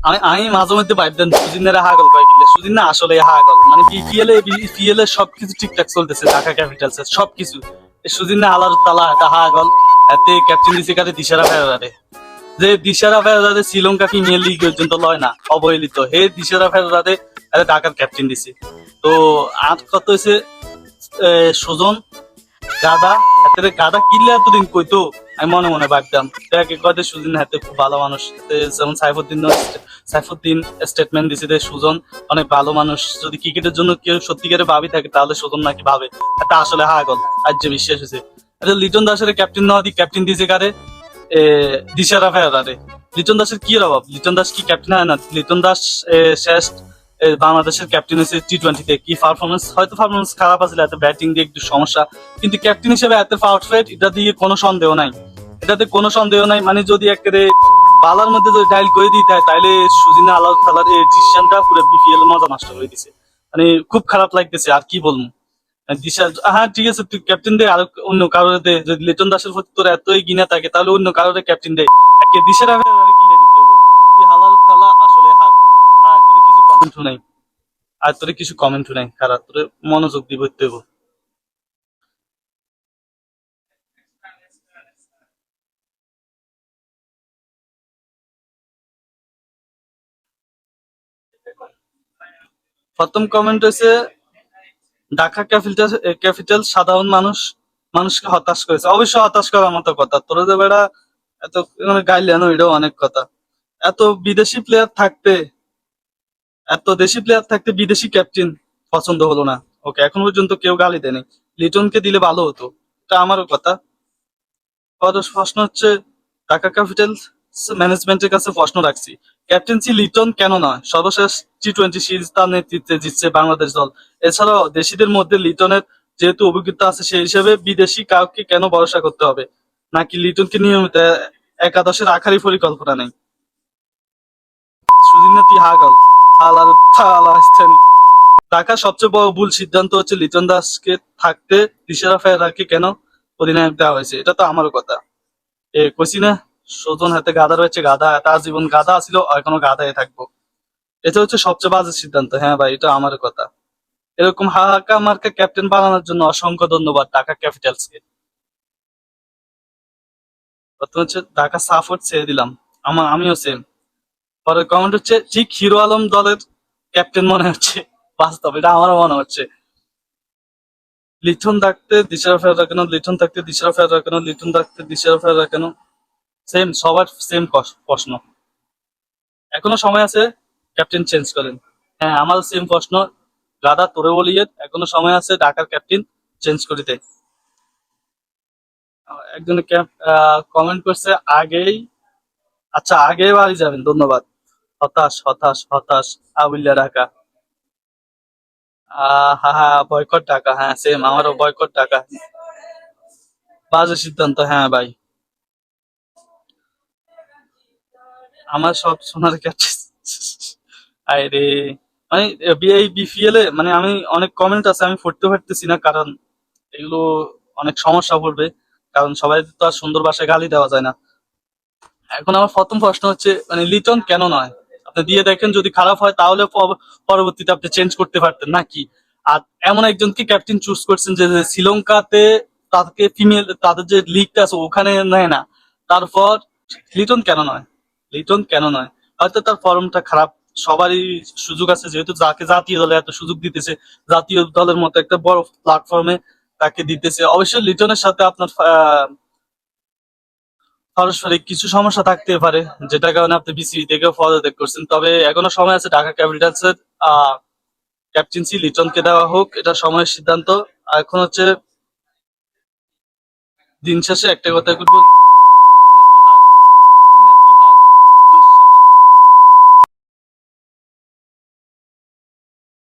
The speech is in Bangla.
আমি মাঝে মধ্যে ভাবতেন সুজিনের হাগল কয় কিলে, সুজিন না আসলে হাগল। মানে বিপিএল এর সবকিছু ঠিকঠাক চলতেছে ঢাকা ক্যাপিটালস এর সবকিছু, সুজিন না আলার তালা এটা হাগল। এতে ক্যাপ্টেন দিছে কারে দিশারা ফেরারে, যে দিশারা ফেরারে শ্রীলঙ্কা প্রিমিয়ার লিগ পর্যন্ত লয় না, অবহেলিত হে দিশারা ফেরারে ঢাকার ক্যাপ্টেন দিছে। তো আর কত হয়েছে সুজন গাদা, হাতে গাদা কিনলে এতদিন কইতো আমি মনে মনে ভাবতাম। কয়তে সুজন হাতে খুব ভালো মানুষ, যেমন সাইফুদ্দিন স্টেটমেন্ট দিছে যে সুজন অনেক ভালো মানুষ, যদি ক্রিকেটের জন্য কেউ সত্যিকারে ভাবি থাকে তাহলে সুজন নাকি ভাবে, এটা আসলে হাগল আজ যে বিশ্বাস হয়েছে। লিটন দাসের ক্যাপ্টেন না দি ক্যাপ্টেন দিছে কারে দিশারা ফেরারে। লিটন দাসের কি অভাব, লিটন দাস কি ক্যাপ্টেন হয় না? লিটন দাস শেষ বাংলাদেশের ক্যাপ্টেন হয়েছে টি-20 তে, কি পারফরমেন্স, হয়তো পারফরমেন্স খারাপ আছে, এত ব্যাটিং দিয়ে একটু সমস্যা, কিন্তু ক্যাপ্টেন হিসেবে এত পারফেক্ট, এটা দিয়ে কোনো সন্দেহ নাই, এটাতে কোনো সন্দেহ নাই। মানে যদি একেবারে বালার মধ্যে যদি ডাইল করে দিতে হয় তাহলে সুজিনা আল্লাহ তালার এই ডিসিশনটা পুরো বিপিএল মজা নষ্ট করে দিছে। মানে খুব খারাপ লাগতেছে, আর কি বলবো। দিশা হ্যাঁ ঠিক আছে, তুই ক্যাপ্টেন দে, আর অন্য কারোর দে, যদি লিটন দাসের প্রতি তোর এতই ঘৃণা থাকে তাহলে অন্য কারোর ক্যাপ্টেন দে, একে দিশারা কিলে দিতে হবো। হালাল তালা আসলে হাগ। আর তোর কিছু কমেন্ট নাই, আর তোর কিছু কমেন্ট নাই, খারাপ তোর মনোযোগ দিব হইব। প্রথম কমেন্ট হয়েছে ঢাকা ক্যাপিটাল সাধারণ মানুষকে হতাশ করেছে। অবশ্যই হতাশ করার মতো কথা, তোরা যে বেড়া এত মানে গাইলেন, এটাও অনেক কথা। এত বিদেশি প্লেয়ার থাকতে, এত দেশি প্লেয়ার থাকতে বিদেশি ক্যাপ্টেন পছন্দ হলো না ওকে, এখন পর্যন্ত কেউ গালি দেয়নি। লিটনকে দিলে ভালো হতো, এটা আমারও কথা। প্রশ্ন হচ্ছে ঢাকা ক্যাপিটাল ম্যানেজমেন্টের কাছে প্রশ্ন রাখছি, ক্যাপ্টেন্সি লিটন কেন নয়? সর্বশেষ টি-20 সিরিজ তার নেতৃত্বে জিতছে বাংলাদেশ দল। এছাড়াও দেশিদের মধ্যে লিটনের যেহেতু অভিজ্ঞতা আছে, সেই হিসেবে বিদেশি কাউকে কেন ভরসা করতে হবে? নাকি লিটনকে নিয়মিত একাদশে রাখারই পরিকল্পনা নেই? সুদিনতি হাগাল হালার থালা স্থানীয়। ঢাকার সবচেয়ে বড় ভুল সিদ্ধান্ত হচ্ছে লিটন দাসকে থাকতে দিশারা ফেরারকে কেন অধিনায়ক দেওয়া হয়েছে, এটা তো আমারও কথা। কইছি না, সজন হাতে গাদা রয়েছে, গাদা তার জীবন গাদা ছিল, এখনো গাদায় থাকবো, এটা হচ্ছে সবচেয়ে বাজে সিদ্ধান্ত। হ্যাঁ ভাই, এটা আমার কথা। এরকম হাহাকা মার্কা ক্যাপ্টেন বানানোর জন্য অসংখ্য ধন্যবাদ ঢাকা ক্যাপিটালসকে। প্রথম হচ্ছে ঢাকা সাপোর্ট ছেড়ে দিলাম, আমিও সেম। পরের কমেন্ট হচ্ছে ঠিক হিরো আলম দলের ক্যাপ্টেন মনে হচ্ছে, বাস্তব এটা আমারও মনে হচ্ছে। লিটন থাকতে দিশারা ফেরা কেন, লিটন থাকতে দিশারা ফেরা কেন, লিটন থাকতে দিশারা ফেরা কেন, সেম, সবার সেম প্রশ্ন। এখনো সময় আছে, ক্যাপ্টেন চেঞ্জ করেন। হ্যাঁ, আমার সেম প্রশ্ন, গাদা তোরে বলিয়ে এখনো সময় আছে, ঢাকার ক্যাপ্টেন চেঞ্জ করে দেয়। একজনে কমেন্ট করছে আগেই, আচ্ছা আগে বাড়ি যাবেন, ধন্যবাদ। হতাশ হতাশ হতাশ, আবুল্লা ঢাকা। হা হা, বয়কট ঢাকা, হ্যাঁ সেম, আমারও বয়কট ঢাকা, বাজে সিদ্ধান্ত। হ্যাঁ ভাই, আমার সব সোনার ক্যাপ্টেন আরে, মানে এই বিপিএল এ মানে আমি অনেক কমেন্ট আছে, আমি পড়তে পারতেছি না, কারণ এগুলো অনেক সমস্যা পড়বে, কারণ সবাই তো আর সুন্দর ভাষায় গালি দেওয়া যায় না। এখন আমার প্রথম প্রশ্ন হচ্ছে মানে লিটন কেন নয়? আপনি দিয়ে দেখেন, যদি খারাপ হয় তাহলে পরবর্তীতে আপনি চেঞ্জ করতে পারতেন নাকি। আর এমন একজনকে ক্যাপ্টেন চুজ করছেন যে শ্রীলঙ্কাতে তাদেরকে ফিমেল, তাদের যে লিগটা আছে ওখানে নেয় না, তারপর লিটন কেন নয়? লিটন কেন নয়? হয়তো তার ফর্মটা খারাপ, সবারই সুযোগ আছে, যেহেতু যাকে জাতীয় দলে এত সুযোগ দিতেছে, জাতীয় দলের মতো একটা বড় প্ল্যাটফর্মে তাকে দিতেছে, অবশ্যই লিটনের সাথে আপনার পারস্পরিক কিছু সমস্যা থাকতে পারে, যেটার কারণে আপনি বিসিবি থেকে পদত্যাগ করছেন। তবে এখনো সময় আছে, ঢাকা ক্যাপিটালস এর ক্যাপ্টেন্সি লিটনকে দেওয়া হোক, এটা সময়ের সিদ্ধান্ত। আর এখন হচ্ছে দিন শেষে একটা কথা বলবো,